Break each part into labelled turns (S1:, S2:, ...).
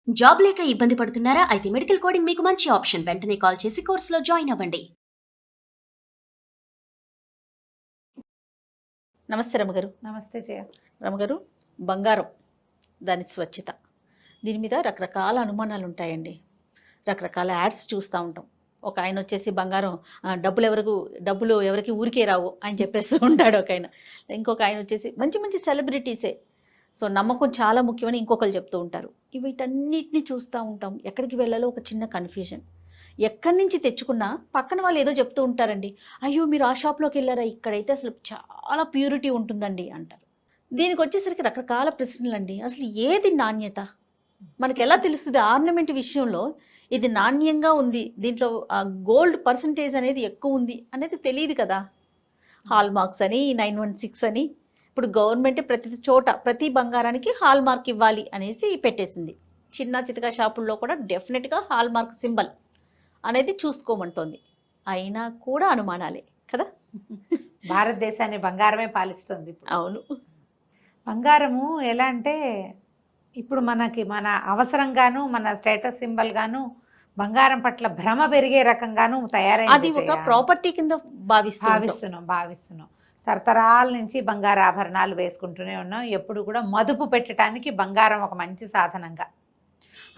S1: Job లేక ఇబ్బంది పడుతున్నారా? అయితే మెడికల్ కోడింగ్ మీకు మంచి ఆప్షన్. వెంటనే కాల్ చేసి కోర్సులో జాయిన్ అవ్వండి.
S2: నమస్తే రమగారు.
S3: నమస్తే జయ.
S2: రమగారు, బంగారం దాని స్వచ్ఛత, దీని మీద రకరకాల అనుమానాలు ఉంటాయండి. రకరకాల యాడ్స్ చూస్తూ ఉంటాం. ఒక ఆయన వచ్చేసి బంగారం డబ్బులు ఎవరికి ఊరికే రావు అని చెప్పేస్తూ ఉంటాడు ఒక ఆయన. ఇంకొక ఆయన వచ్చేసి మంచి మంచి సెలబ్రిటీసే. సో నమ్మకం చాలా ముఖ్యమని ఇంకొకరు చెప్తూ ఉంటారు. వీటన్నిటిని చూస్తూ ఉంటాం. ఎక్కడికి వెళ్ళాలో ఒక చిన్న కన్ఫ్యూజన్. ఎక్కడి నుంచి తెచ్చుకున్నా పక్కన వాళ్ళు ఏదో చెప్తూ ఉంటారండి. అయ్యో మీరు ఆ షాప్లోకి వెళ్ళారా, ఇక్కడైతే అసలు చాలా ప్యూరిటీ ఉంటుందండి అంటారు. దీనికి వచ్చేసరికి రకరకాల ప్రశ్నలు అండి. అసలు ఏది నాణ్యత మనకి ఎలా తెలుస్తుంది? ఆర్నమెంట్ విషయంలో ఇది నాణ్యంగా ఉంది, దీంట్లో గోల్డ్ పర్సంటేజ్ అనేది ఎక్కువ ఉంది అనేది తెలియదు కదా. హాల్ మార్క్స్ అని 916 అని ఇప్పుడు గవర్నమెంట్ ప్రతి చోట ప్రతి బంగారానికి హాల్ మార్క్ ఇవ్వాలి అనేసి పెట్టేసింది. చిన్న చితక షాపుల్లో కూడా డెఫినెట్గా హాల్ మార్క్ సింబల్ అనేది చూసుకోమంటోంది. అయినా కూడా అనుమానాలే కదా.
S3: భారతదేశాన్ని బంగారమే పాలిస్తుంది ఇప్పుడు.
S2: అవును,
S3: బంగారము ఎలా అంటే ఇప్పుడు మన అవసరంగాను మన స్టేటస్ సింబల్ గాను బంగారం పట్ల భ్రమ పెరిగే రకంగాను తయారైంది.
S2: అది ఒక ప్రాపర్టీ కింద
S3: భావిస్తున్నాం. తరతరాల నుంచి బంగారు ఆభరణాలు వేసుకుంటూనే ఉన్నాం. ఎప్పుడు కూడా మదుపు పెట్టడానికి బంగారం ఒక మంచి సాధనంగా.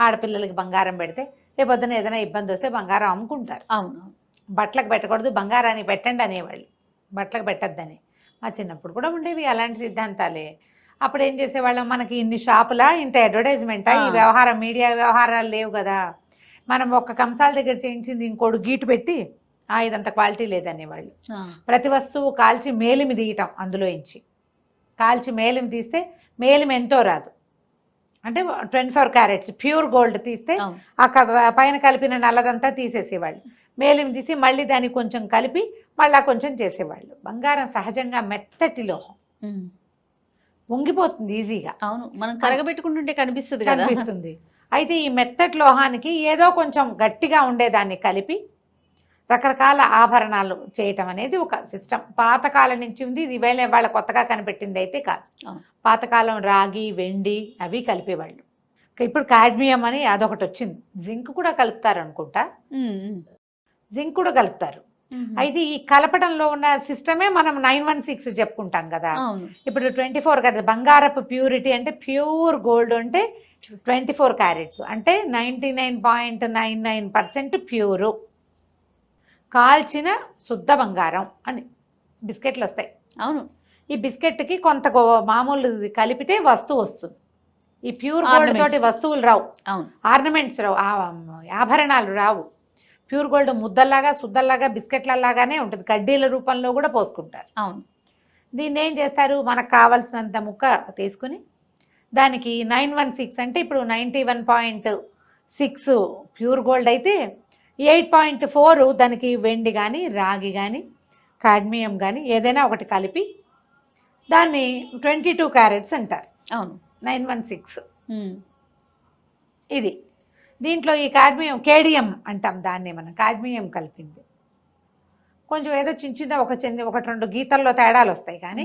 S3: ఆడపిల్లలకి బంగారం పెడితే రేపొద్దున ఏదైనా ఇబ్బంది వస్తే బంగారం అమ్ముకుంటారు.
S2: అవును,
S3: బట్టలకు పెట్టకూడదు, బంగారాన్ని పెట్టండి అనేవాళ్ళు, బట్టలకు పెట్టద్దని. మా చిన్నప్పుడు కూడా ఉండేవి అలాంటి సిద్ధాంతాలే. అప్పుడు ఏం చేసేవాళ్ళం, మనకి ఇన్ని షాపులా, ఇంత అడ్వర్టైజ్మెంటా, ఈ వ్యవహారం మీడియా వ్యవహారాలు లేవు కదా. మనం ఒక్క కంసాల దగ్గర చేయించింది ఇంకోటి గీటు పెట్టి ఇదంత క్వాలిటీ లేదనేవాళ్ళు. ప్రతి వస్తువు కాల్చి మేలిమి తీయటం, అందులో ఇంచి కాల్చి మేలిమి తీస్తే మేలిమి ఎంతో రాదు. అంటే 24 క్యారెట్స్ ప్యూర్ గోల్డ్ తీస్తే పైన కలిపిన నల్లదంతా తీసేసేవాళ్ళు. మేలిమి తీసి మళ్ళీ దాన్ని కొంచెం కలిపి మళ్ళీ కొంచెం చేసేవాళ్ళు. బంగారం సహజంగా మెత్తటి లోహం, వంగిపోతుంది ఈజీగా.
S2: అవును, మనం కరగబెట్టుకుంటుంటే కనిపిస్తుంది.
S3: అయితే ఈ మెత్తటి లోహానికి ఏదో కొంచెం గట్టిగా ఉండేదాన్ని కలిపి రకరకాల ఆభరణాలు చేయటం అనేది ఒక సిస్టమ్ పాతకాలం నుంచి ఉంది. ఇది వేళ వాళ్ళ కొత్తగా కనిపెట్టింది అయితే కాదు. పాతకాలం రాగి, వెండి అవి కలిపేవాళ్ళు. ఇప్పుడు కాడ్మియం అని అదొకటి వచ్చింది. జింక్ కూడా కలుపుతారు అనుకుంటా. జింక్ కూడా కలుపుతారు. అయితే ఈ కలపడంలో ఉన్న సిస్టమే మనం 916 చెప్పుకుంటాం కదా. ఇప్పుడు 24 కదా బంగారపు ప్యూరిటీ. అంటే ప్యూర్ గోల్డ్ అంటే 24 క్యారెట్స్ అంటే 99.99% ప్యూరు, కాల్చిన శుద్ధ బంగారం అని బిస్కెట్లు వస్తాయి.
S2: అవును,
S3: ఈ బిస్కెట్కి కొంత మామూలు కలిపితే వస్తువు వస్తుంది. ఈ ప్యూర్ గోల్డ్ తోటి వస్తువులు రావు, ఆర్నమెంట్స్ రావు, ఆభరణాలు రావు. ప్యూర్ గోల్డ్ ముద్దల్లాగా శుద్ధల్లాగా బిస్కెట్లలాగానే ఉంటుంది. కడ్డీల రూపంలో కూడా పోసుకుంటారు.
S2: అవును,
S3: దీన్ని ఏం చేస్తారు, మనకు కావాల్సినంత ముక్క తీసుకుని దానికి 916 అంటే ఇప్పుడు 91.6 ప్యూర్ గోల్డ్ అయితే 8.4 దానికి వెండి కానీ రాగి కానీ కాడ్మియం కానీ ఏదైనా ఒకటి కలిపి దాన్ని 22 క్యారెట్స్ అంటారు.
S2: అవును,
S3: 916 ఇది. దీంట్లో ఈ కాడ్మియం కేడియం అంటాం దాన్ని, మనం కాడ్మియం కలిపింది. కొంచెం ఏదో చిన్న ఒకటి రెండు గీతల్లో తేడాలు వస్తాయి. కానీ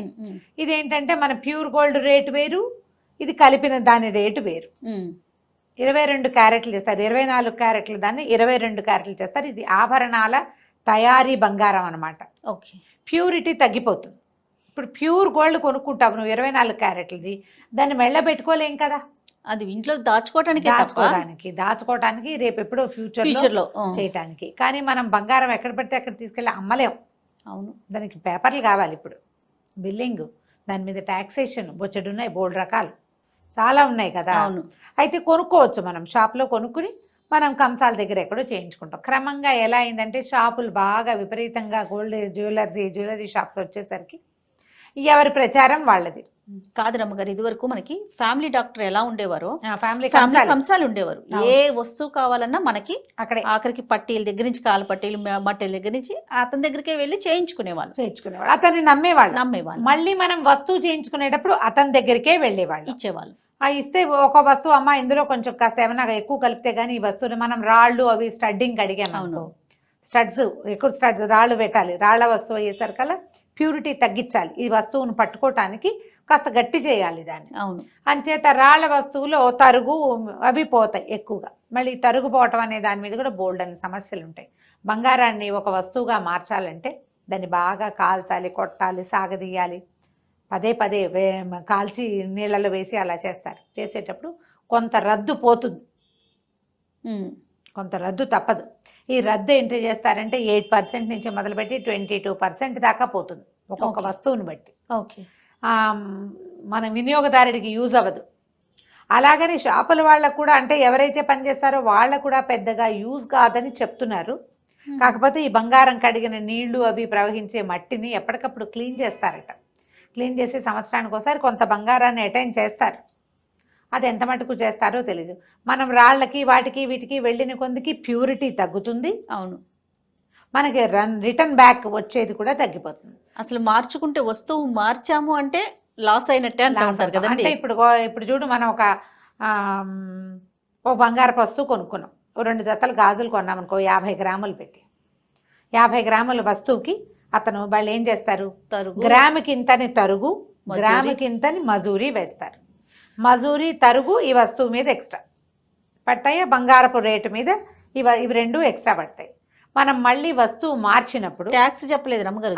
S3: ఇదేంటంటే మన ప్యూర్ గోల్డ్ రేటు వేరు, ఇది కలిపిన దాని రేటు వేరు. 22 క్యారెట్లు చేస్తారు, 24 క్యారెట్లు దాన్ని 22 క్యారెట్లు చేస్తారు. ఇది ఆభరణాల తయారీ బంగారం అనమాట.
S2: ఓకే,
S3: ప్యూరిటీ తగ్గిపోతుంది. ఇప్పుడు ప్యూర్ గోల్డ్ కొనుక్కుంటావు నువ్వు 24 క్యారెట్లది, దాన్ని మెళ్ళ పెట్టుకోలేం కదా.
S2: అది ఇంట్లో దాచుకోవడానికి
S3: రేపు ఎప్పుడో ఫ్యూచర్లో చేయటానికి. కానీ మనం బంగారం ఎక్కడ పెడితే అక్కడ తీసుకెళ్ళి అమ్మలేం.
S2: అవును,
S3: దానికి పేపర్లు కావాలి. ఇప్పుడు బిల్లింగ్, దాని మీద ట్యాక్సేషన్ బొచ్చడు ఉన్నాయి, బోల్డ్ రకాలు చాలా ఉన్నాయి కదా.
S2: అవును,
S3: అయితే కొనుక్కోవచ్చు. మనం షాప్లో కొనుక్కుని మనం కంసాల దగ్గర ఎక్కడో చేయించుకుంటాం. క్రమంగా ఎలా అయిందంటే షాపులు బాగా విపరీతంగా గోల్డ్ జ్యువెలరీ షాప్స్ వచ్చేసరికి ఎవరి ప్రచారం వాళ్ళది.
S2: కాదు రమ్మగారు, ఇదివరకు మనకి ఫ్యామిలీ డాక్టర్ ఎలా ఉండేవారో
S3: ఫ్యామిలీ
S2: కంసాలు ఉండేవారు. ఏ వస్తువు కావాలన్నా మనకి అక్కడే ఆఖరికి పట్టీల దగ్గర నుంచి కాలు పట్టీలు మట్టెల దగ్గర నుంచి అతని దగ్గరికే వెళ్ళి చేయించుకునేవాళ్ళు.
S3: అతన్ని నమ్మేవాళ్ళు. మళ్ళీ మనం వస్తువు చేయించుకునేటప్పుడు అతని దగ్గరికే వెళ్ళేవాళ్ళు,
S2: ఇచ్చేవాళ్ళు.
S3: ఇస్తే ఒక వస్తువు, అమ్మ ఇందులో కొంచెం కాస్త ఏమైనా ఎక్కువ కలిపితే కానీ ఈ వస్తువుని మనం రాళ్ళు అవి స్టడ్డింగ్ అడిగాము. స్టడ్స్ రాళ్ళు పెట్టాలి. రాళ్ల వస్తువు అయ్యేసరికల్లా ప్యూరిటీ తగ్గించాలి. ఈ వస్తువును పట్టుకోవటానికి కాస్త గట్టి చేయాలి దాన్ని.
S2: అవును.
S3: అంచేత రాళ్ళ వస్తువులో తరుగు అవి పోతాయి ఎక్కువగా. మళ్ళీ తరుగు పోవటం అనే దాని మీద కూడా బోల్డ్ అని సమస్యలు ఉంటాయి. బంగారాన్ని ఒక వస్తువుగా మార్చాలంటే దాన్ని బాగా కాల్చాలి, కొట్టాలి, సాగదీయాలి, పదే పదే కాల్చి నీళ్ళలో వేసి అలా చేస్తారు. చేసేటప్పుడు కొంత రద్దు పోతుంది, కొంత రద్దు తప్పదు. ఈ రద్దు ఏంటి చేస్తారంటే 8% నుంచి మొదలుపెట్టి 22% దాకా పోతుంది ఒక్కొక్క వస్తువుని బట్టి.
S2: ఓకే.
S3: మన వినియోగదారుడికి యూజ్ అవ్వదు. అలాగని షాపుల వాళ్ళకు కూడా, అంటే ఎవరైతే పనిచేస్తారో వాళ్ళకు కూడా పెద్దగా యూజ్ కాదని చెప్తున్నారు. కాకపోతే ఈ బంగారం కడిగిన నీళ్లు అవి ప్రవహించే మట్టిని ఎప్పటికప్పుడు క్లీన్ చేస్తారట. క్లీన్ చేసి సంవత్సరానికి ఒకసారి కొంత బంగారాన్ని అటైన్ చేస్తారు. అది ఎంత మటుకు చేస్తారో తెలీదు. మనం రాళ్ళకి వాటికి వీటికి వెళ్ళిన కొందికి ప్యూరిటీ తగ్గుతుంది.
S2: అవును.
S3: మనకి రిటర్న్ బ్యాక్ వచ్చేది కూడా తగ్గిపోతుంది.
S2: అసలు మార్చుకుంటే వస్తువు మార్చాము అంటే లాస్ అయినట్టే అంటారు కదండి.
S3: అంటే ఇప్పుడు చూడు, మనం ఓ బంగారపు వస్తువు కొనుక్కున్నాం, 2 జతలు గాజులు కొన్నామనుకో 50 గ్రాములు పెట్టి. 50 గ్రాముల వస్తువుకి వాళ్ళు ఏం చేస్తారు, గ్రాముకి ఇంతని తరుగు, గ్రాముకి ఇంతని మజూరీ వేస్తారు. మజూరీ తరుగు ఈ వస్తువు మీద ఎక్స్ట్రా పడతాయి, బంగారపు రేటు మీద ఇవి రెండు ఎక్స్ట్రా పడతాయి. మనం మళ్ళీ వస్తువు మార్చినప్పుడు
S2: ట్యాక్స్ చెప్పలేదు రమ్మగారు,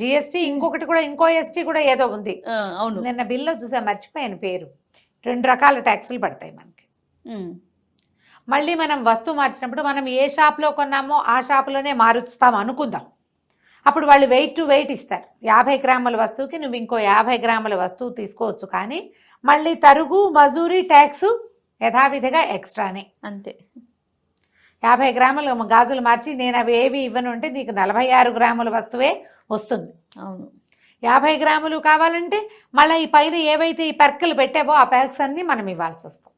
S3: జిఎస్టీ, ఇంకొకటి కూడా, ఇంకో ఎస్టీ కూడా ఏదో ఉంది.
S2: అవును,
S3: నిన్న బిల్లో చూసా, మర్చిపోయాను పేరు. 2 రకాల ట్యాక్సులు పడతాయి మనకి. మళ్ళీ మనం వస్తువు మార్చినప్పుడు మనం ఏ షాప్లో కొన్నామో ఆ షాపులోనే మారుస్తాం అనుకుందాం. అప్పుడు వాళ్ళు వెయిట్ టు వెయిట్ ఇస్తారు. 50 గ్రాముల వస్తువుకి నువ్వు ఇంకో 50 గ్రాముల వస్తువు తీసుకోవచ్చు, కానీ మళ్ళీ తరుగు, మజూరీ, ట్యాక్సు యథావిధిగా ఎక్స్ట్రానే.
S2: అంతే.
S3: 50 గ్రాముల గాజులు మార్చి నేను అవి ఏవి ఇవ్వను అంటే నీకు 46 గ్రాముల వస్తువే వస్తుంది.
S2: అవును.
S3: 50 గ్రాములు కావాలంటే మళ్ళీ ఈ పైన ఏవైతే ఈ పర్కలు పెట్టావో ఆ ప్యాక్స్ అన్నీ మనం ఇవ్వాల్సి వస్తాం.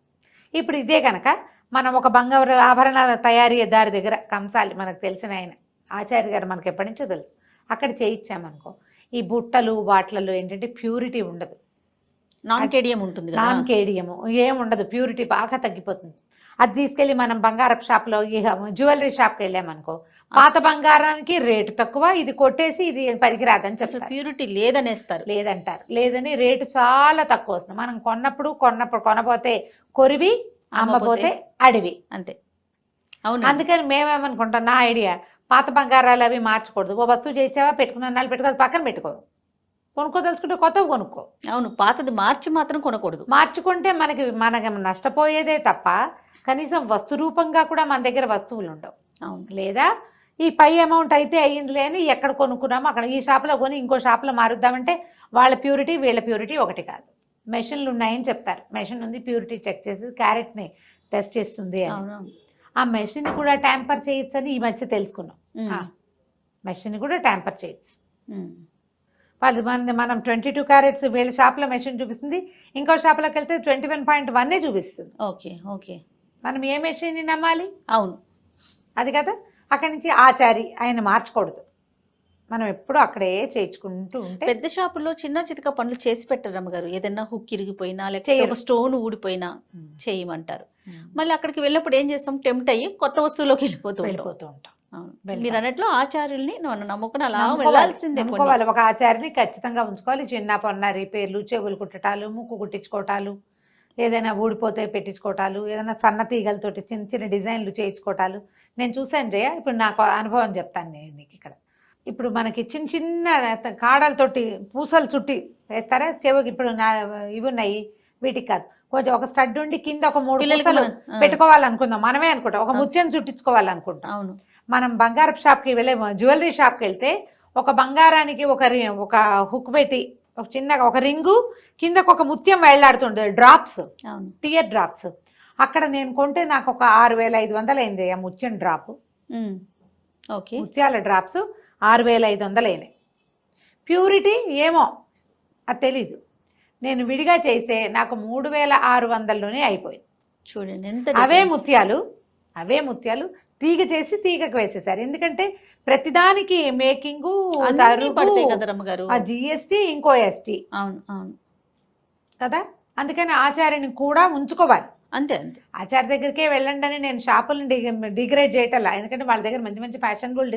S3: ఇప్పుడు ఇదే కనుక మనం ఒక బంగారు ఆభరణాల తయారీ దారి దగ్గర కంసాలి, మనకు తెలిసిన ఆయన ఆచార్య గారు, మనకు ఎప్పటి నుంచో తెలుసు, అక్కడ చేయించామనుకో ఈ బుట్టలు వాట్లలో ఏంటంటే ప్యూరిటీ ఉండదు,
S2: నాన్ కేడియం ఉంటుంది,
S3: నాన్ కేడియము ఏముండదు, ప్యూరిటీ బాగా తగ్గిపోతుంది. అది తీసుకెళ్ళి మనం బంగారపు షాప్లో, జ్యువెలరీ షాప్కి వెళ్ళామనుకో పాత బంగారానికి రేటు తక్కువ, ఇది కొట్టేసి ఇది పనికిరాదని చెప్పారు,
S2: ప్యూరిటీ లేదంటారు.
S3: లేదని రేటు చాలా తక్కువ వస్తుంది. మనం కొనపోతే కొరివి, అమ్మపోతే అడివి,
S2: అంతే.
S3: అవును. అందుకని మేమేమనుకుంటాం, నా ఐడియా, పాత బంగారాలు అవి మార్చకూడదు. ఓ వస్తువు చేయించావా, పెట్టుకున్న నాళ్ళు పెట్టుకోవాలి, పక్కన పెట్టుకో, కొనుక్కోదలుచుకుంటే కొత్తవి కొనుక్కో.
S2: అవును, పాతది మార్చి మాత్రం కొనకూడదు.
S3: మార్చుకుంటే మనకి నష్టపోయేదే తప్ప కనీసం వస్తు రూపంగా కూడా మన దగ్గర వస్తువులు ఉండవు.
S2: అవును.
S3: లేదా ఈ పై అమౌంట్ అయితే అయ్యిందిలే అని ఎక్కడ కొనుక్కున్నామో అక్కడ ఈ షాప్లో కొని ఇంకో షాప్లో మారుద్దామంటే వాళ్ళ ప్యూరిటీ వీళ్ళ ప్యూరిటీ ఒకటి కాదు. మెషిన్లు ఉన్నాయని చెప్తారు, మెషిన్ ఉంది, ప్యూరిటీ చెక్ చేసి క్యారెట్ని టెస్ట్ చేస్తుంది అని. ఆ మెషిన్ కూడా ట్యాంపర్ చేయొచ్చు అని ఈ మధ్య తెలుసుకున్నాం. మెషిన్ కూడా ట్యాంపర్ చేయొచ్చు. మనం 22 క్యారెట్స్ వీళ్ళ షాప్లో మెషిన్ చూపిస్తుంది, ఇంకో షాప్లోకి వెళ్తే 21.1 చూపిస్తుంది.
S2: Okay okay.
S3: మనం ఏ మెషిన్ని నమ్మాలి?
S2: అవును,
S3: అది కదా. అక్కడి నుంచి ఆచారి ఆయన మార్చకూడదు, మనం ఎప్పుడు అక్కడే చేయించుకుంటూ ఉంటే.
S2: పెద్ద షాపుల్లో చిన్న చితక పనులు చేసి పెట్టరు అమ్మగారు, ఏదైనా హుక్ ఇరిగిపోయినా లేకపోతే ఒక స్టోన్ ఊడిపోయినా చేయమంటారు. మళ్ళీ అక్కడికి వెళ్ళినప్పుడు ఏం చేస్తాం, టెంప్ట్ అయ్యి కొత్త వస్తువులోకి వెళ్ళిపోతూ ఉంటాం. మీరు అన్నట్లు ఆచార్యుల్ని నమ్ముకుని అలా వెళ్ళాల్సిందే.
S3: ఒక ఆచార్యని ఖచ్చితంగా ఉంచుకోవాలి. చిన్న పొన్న రిపేర్లు, చెవులు కుట్టటాలు, ముక్కు కుట్టించుకోవటాలు, ఏదైనా ఊడిపోతే పెట్టించుకోవటాలు, ఏదైనా సన్న తీగలతోటి చిన్న చిన్న డిజైన్లు చేయించుకోవటాలు నేను చూశాను జయ. ఇప్పుడు నాకు అనుభవం చెప్తాను నేను నీకు ఇక్కడ. ఇప్పుడు మనకి చిన్న చిన్న కాడలతోటి పూసలు చుట్టి వేస్తారా చెవికి, ఇప్పుడు ఇవి ఉన్నాయి, వీటికి కాదు, కొంచెం ఒక స్టడ్ ఉండి కింద ఒక 3 పూసలు పెట్టుకోవాలనుకుందాం, మనమే అనుకుంటాం, ఒక ముత్యం చుట్టించుకోవాలనుకుంటాం.
S2: అవును.
S3: మనం బంగారపు షాప్కి వెళ్ళే, జ్యువెలరీ షాప్కి వెళ్తే ఒక బంగారానికి ఒక హుక్ పెట్టి ఒక చిన్న ఒక రింగు కిందకు ఒక ముత్యం వేళ్లాడుతుండే డ్రాప్స్, టియర్ డ్రాప్స్. అక్కడ నేను కొంటే నాకు ఒక 6500 అయింది ఆ ముత్యం డ్రాప్.
S2: ఓకే,
S3: ముత్యాల డ్రాప్స్ 6500 అయినాయి. ప్యూరిటీ ఏమో అది తెలీదు. నేను విడిగా చేస్తే నాకు 3600లోనే అయిపోయింది.
S2: చూడండి ఎంత.
S3: అవే ముత్యాలు తీగ చేసి తీగకు వేసేసారు. ఎందుకంటే ప్రతిదానికి మేకింగ్, ఆ జిఎస్టీ, ఇంకో ఎస్టీ.
S2: అవును అవును
S3: కదా. అందుకని ఆచార్యని కూడా ఉంచుకోవాలి.
S2: అంతే.
S3: ఆచార్య దగ్గరికే వెళ్ళండి అని నేను షాపులను డిగ్రేడ్ చేయటల్లా, ఎందుకంటే వాళ్ళ దగ్గర మంచి మంచి ఫ్యాషనబుల్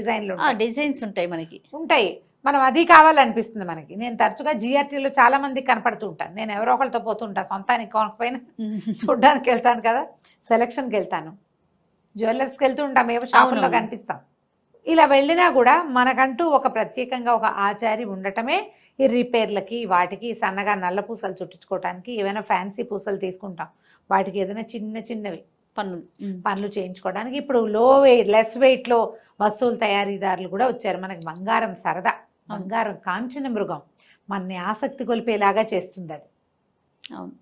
S3: డిజైన్స్ ఉంటాయి మనకి ఉంటాయి. మనం అది కావాలనిపిస్తుంది మనకి. నేను తరచుగా జిఆర్టీలో చాలా మందికి కనపడుతూ ఉంటాను. నేను ఎవరో ఒకరితో పోతుంటా, సొంతానికి కొనకపోయినా చూడ్డానికి వెళ్తాను కదా, సెలక్షన్కి వెళ్తాను, జ్యువెలర్స్కి వెళ్తూ ఉంటాం, ఏవో షాపుల్లో కనిపిస్తాం. ఇలా వెళ్ళినా కూడా మనకంటూ ఒక ప్రత్యేకంగా ఒక ఆచారి ఉండటమే ఈ రిపేర్లకి, వాటికి సన్నగా నల్ల పూసలు చుట్టించుకోవడానికి, ఏమైనా ఫ్యాన్సీ పూసలు తీసుకుంటాం, వాటికి ఏదైనా చిన్న చిన్నవి పనులు చేయించుకోవడానికి. ఇప్పుడు లెస్ వెయిట్లో వస్తువులు తయారీదారులు కూడా వచ్చారు. మనకి బంగారం సరదా, బంగారం కాంచన మృగం, మనని ఆసక్తి కొలిపేలాగా చేస్తుంది అది.
S2: అవును,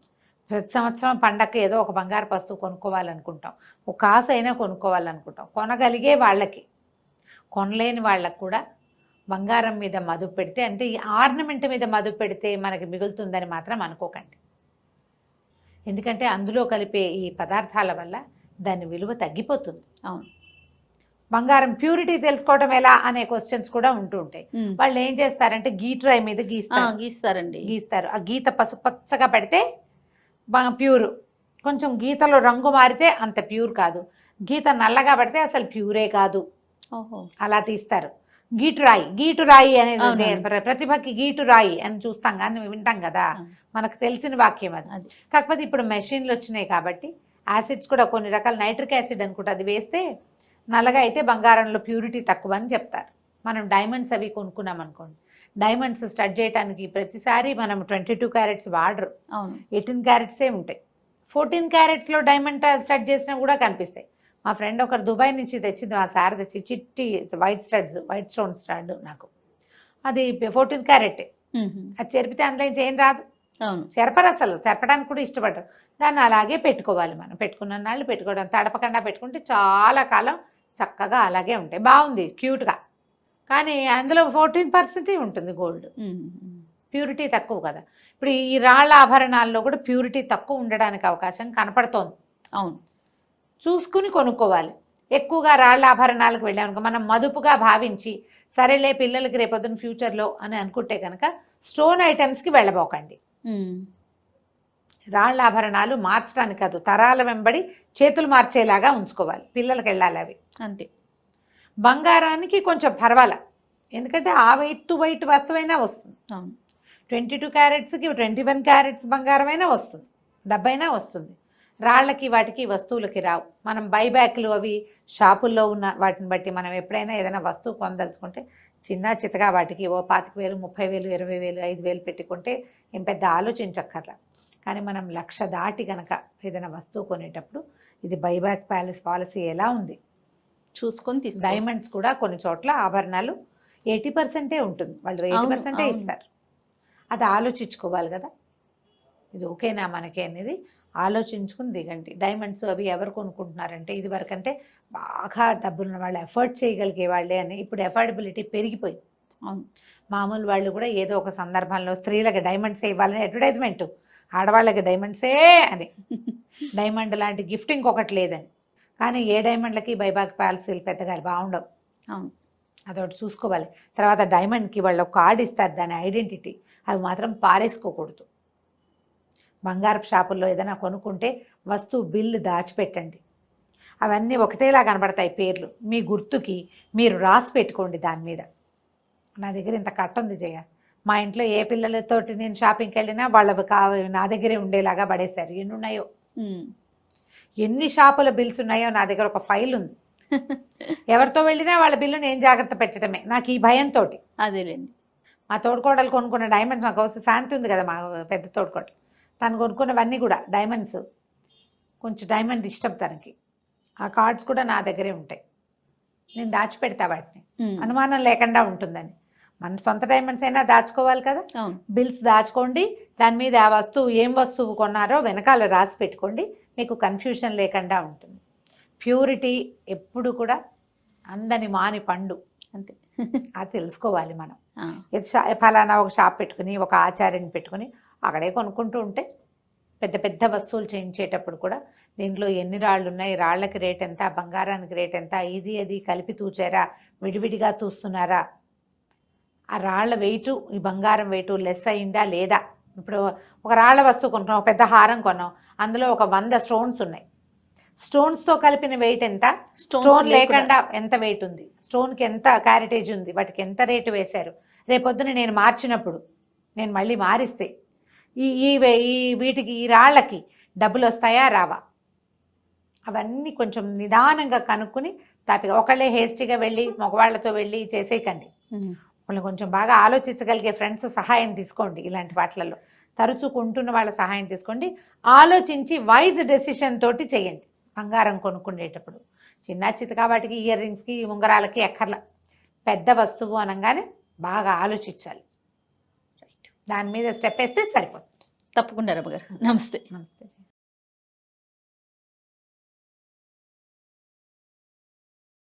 S3: ప్రతి సంవత్సరం పండగకి ఏదో ఒక బంగారు వస్తువు కొనుక్కోవాలనుకుంటాం, ఒక కాసు అయినా కొనుక్కోవాలనుకుంటాం. కొనగలిగే వాళ్ళకి, కొనలేని వాళ్ళకు కూడా బంగారం మీద మదుపు పెడితే, అంటే ఈ ఆర్నమెంట్ మీద మదుపు పెడితే మనకి మిగులుతుందని మాత్రం అనుకోకండి. ఎందుకంటే అందులో కలిపే ఈ పదార్థాల వల్ల దాని విలువ తగ్గిపోతుంది.
S2: అవును,
S3: బంగారం ప్యూరిటీ తెలుసుకోవడం ఎలా అనే క్వశ్చన్స్ కూడా ఉంటూ ఉంటాయి. వాళ్ళు ఏం చేస్తారంటే గీట్రాయి మీద గీస్తారు. ఆ గీత పసుపచ్చగా పెడితే ప్యూర్, కొంచెం గీతలో రంగు మారితే అంత ప్యూర్ కాదు, గీత నల్లగా పడితే అసలు ప్యూరే కాదు. అలా తీస్తారు. గీటురాయి అనేది ప్రతిభకి గీటురాయి అని చూస్తాం కానీ వింటాం కదా, మనకు తెలిసిన వాక్యం అది. కాకపోతే ఇప్పుడు మెషిన్లు వచ్చినాయి కాబట్టి యాసిడ్స్ కూడా కొన్ని రకాల, నైట్రిక్ యాసిడ్ అనుకుంటే అది వేస్తే నల్లగా అయితే బంగారంలో ప్యూరిటీ తక్కువ అని చెప్తారు. మనం డైమండ్స్ అవి కొనుక్కున్నాం అనుకోండి, డైమండ్స్ స్టడ్ చేయడానికి ప్రతిసారి మనం 22 క్యారెట్స్ వాడరు, 18 క్యారెట్సే ఉంటాయి. 14 క్యారెట్స్లో డైమండ్ స్టడ్ చేసినా కూడా కనిపిస్తాయి. మా ఫ్రెండ్ ఒకరు దుబాయ్ నుంచి తెచ్చింది, మా సార్ తెచ్చి చిట్టి వైట్ స్టోన్ స్టడ్, నాకు అది 14 క్యారెట్. అది చెరిపితే అందులో ఏం రాదు, చెరపరు, అసలు చెరపడానికి కూడా ఇష్టపడరు. దాన్ని అలాగే పెట్టుకోవాలి. మనం పెట్టుకున్న నాళ్ళు పెట్టుకోవడం, తడపకుండా పెట్టుకుంటే చాలా కాలం చక్కగా అలాగే ఉంటాయి. బాగుంది, క్యూట్గా. కానీ అందులో 14% ఉంటుంది గోల్డ్, ప్యూరిటీ తక్కువ కదా. ఇప్పుడు ఈ రాళ్ళ ఆభరణాల్లో కూడా ప్యూరిటీ తక్కువ ఉండడానికి అవకాశం కనపడుతోంది.
S2: అవును,
S3: చూసుకుని కొనుక్కోవాలి. ఎక్కువగా రాళ్ళ ఆభరణాలకు వెళ్ళామనుకో, మనం మదుపుగా భావించి సరేలే పిల్లలకి రేపొద్దున ఫ్యూచర్లో అని అనుకుంటే కనుక స్టోన్ ఐటమ్స్కి వెళ్ళబోకండి. రాళ్ళ ఆభరణాలు మార్చడానికి కాదు, తరాల వెంబడి చేతులు మార్చేలాగా ఉంచుకోవాలి, పిల్లలకి వెళ్ళాలి అవి
S2: అంతే.
S3: బంగారానికి కొంచెం పర్వాలా, ఎందుకంటే ఆ వైట్ వస్తువైనా వస్తుంది. 22 క్యారెట్స్కి 21 క్యారెట్స్ బంగారమైనా వస్తుంది, డబ్బైనా వస్తుంది. రాళ్ళకి వాటికి వస్తువులకి రావు. మనం బైబ్యాక్లు అవి షాపుల్లో ఉన్న వాటిని బట్టి మనం ఎప్పుడైనా ఏదైనా వస్తువు కొనదలుచుకుంటే చిన్న చితగా వాటికి ఓ 25,000, 30,000, 20,000, 5,000 పెట్టుకుంటే ఏం పెద్ద ఆలోచించక్కర్లా. కానీ మనం 1,00,000 దాటి కనుక ఏదైనా వస్తువు కొనేటప్పుడు ఇది బైబ్యాక్ పాలసీ ఎలా ఉంది
S2: చూసుకొని తీసు.
S3: డైమండ్స్ కూడా కొన్ని చోట్ల ఆభరణాలు 80% ఉంటుంది, వాళ్ళు 80% ఇస్తారు. అది ఆలోచించుకోవాలి కదా, ఇది ఓకేనా మనకి అనేది ఆలోచించుకుని దిగండి. డైమండ్స్ అవి ఎవరు కొనుక్కుంటున్నారంటే ఇది వరకంటే బాగా డబ్బులున్న వాళ్ళు, ఎఫర్ట్ చేయగలిగే వాళ్ళే అని. ఇప్పుడు ఎఫర్డబిలిటీ పెరిగిపోయింది. మామూలు వాళ్ళు కూడా ఏదో ఒక సందర్భంలో స్త్రీలకు డైమండ్సే ఇవ్వాలని అడ్వర్టైజ్మెంట్, ఆడవాళ్ళకి డైమండ్సే అని, డైమండ్ లాంటి గిఫ్ట్ ఇంకొకటి లేదని. కానీ ఏ డైమండ్లకి బైబ్యాక్ పాలసీలు పెద్దగా బాగుండవు. అదొకటి చూసుకోవాలి. తర్వాత డైమండ్కి వాళ్ళు ఒక కార్డు ఇస్తారు, దాని ఐడెంటిటీ, అవి మాత్రం పారేసుకోకూడదు. బంగారపు షాపుల్లో ఏదైనా కొనుక్కుంటే వస్తువు బిల్లు దాచిపెట్టండి. అవన్నీ ఒకటేలా కనబడతాయి పేర్లు, మీ గుర్తుకి మీరు రాసి పెట్టుకోండి దాని మీద. నా దగ్గర ఇంత కట్ట ఉంది జయ, మా ఇంట్లో ఏ పిల్లలతోటి నేను షాపింగ్కి వెళ్ళినా వాళ్ళవి నా దగ్గరే ఉండేలాగా పడేశారు. ఎన్ని ఉన్నాయో, ఎన్ని షాపుల బిల్స్ ఉన్నాయో నా దగ్గర ఒక ఫైల్ ఉంది. ఎవరితో వెళ్ళినా వాళ్ళ బిల్లు నేను జాగ్రత్త పెట్టడమే నాకు ఈ భయంతో.
S2: అదేలేండి,
S3: మా తోడుకోడలు కొనుక్కున్న డైమండ్స్, మాకు వస్తే శాంతి ఉంది కదా మా పెద్ద తోడుకోడలు, తను కొనుక్కున్నవన్నీ కూడా డైమండ్స్, కొంచెం డైమండ్ ఇష్టం తనకి. ఆ కార్డ్స్ కూడా నా దగ్గరే ఉంటాయి, నేను దాచిపెడతా వాటిని, అనుమానం లేకుండా ఉంటుందని. మన సొంత డైమండ్స్ అయినా దాచుకోవాలి కదా, బిల్స్ దాచుకోండి. దాని మీద ఆ వస్తువు ఏం వస్తువు కొన్నారో వెనకాల రాసి పెట్టుకోండి, మీకు కన్ఫ్యూషన్ లేకుండా ఉంటుంది. ప్యూరిటీ ఎప్పుడు కూడా అందని మాని పండు, అంతే. అది తెలుసుకోవాలి మనం. ఫలానా ఒక షాప్ పెట్టుకుని ఒక ఆచార్యని పెట్టుకుని అక్కడే కొనుక్కుంటూ ఉంటే పెద్ద పెద్ద వస్తువులు చేయించేటప్పుడు కూడా దీంట్లో ఎన్ని రాళ్ళు ఉన్నాయి, రాళ్ళకి రేట్ ఎంత, బంగారానికి రేట్ ఎంత, ఇది అది కలిపి తూచారా, విడివిడిగా తూస్తున్నారా, ఆ రాళ్ల వెయిటు ఈ బంగారం వెయిటు లెస్ అయిందా లేదా. ఇప్పుడు ఒక రాళ్ల వస్తువు కొనుక్కున్నాం, ఒక పెద్ద హారం కొన్నాం, అందులో ఒక 100 స్టోన్స్ ఉన్నాయి, స్టోన్స్తో కలిపిన వెయిట్ ఎంత, స్టోన్ లేకుండా ఎంత వెయిట్ ఉంది, స్టోన్కి ఎంత క్యారెటేజ్ ఉంది, వాటికి ఎంత రేటు వేశారు, రేపొద్దున నేను మార్చినప్పుడు, నేను మళ్ళీ మారిస్తే వీటికి ఈ రాళ్ళకి డబ్బులు వస్తాయా రావా, అవన్నీ కొంచెం నిదానంగా కనుక్కుని తాపిగా ఒకళ్ళే హేస్టీగా వెళ్ళి మగవాళ్లతో వెళ్ళి చేసేయకండి. వాళ్ళు కొంచెం బాగా ఆలోచించగలిగే ఫ్రెండ్స్ సహాయం తీసుకోండి. ఇలాంటి వాటిలలో తరచూ కొంటున్న వాళ్ళ సహాయం తీసుకోండి. ఆలోచించి వైజ్ డెసిషన్ తోటి చేయండి. బంగారం కొనుక్కునేటప్పుడు చిన్న చితకా వాటికి ఇయర్ రింగ్స్కి ఉంగరాలకి ఎక్కర్లా, పెద్ద వస్తువు అనగానే బాగా ఆలోచించాలి. దాని మీద స్టెప్ వేస్తే సరిపోతుంది.
S2: తప్పకుండా రమ్మగారు. నమస్తే.
S3: నమస్తే.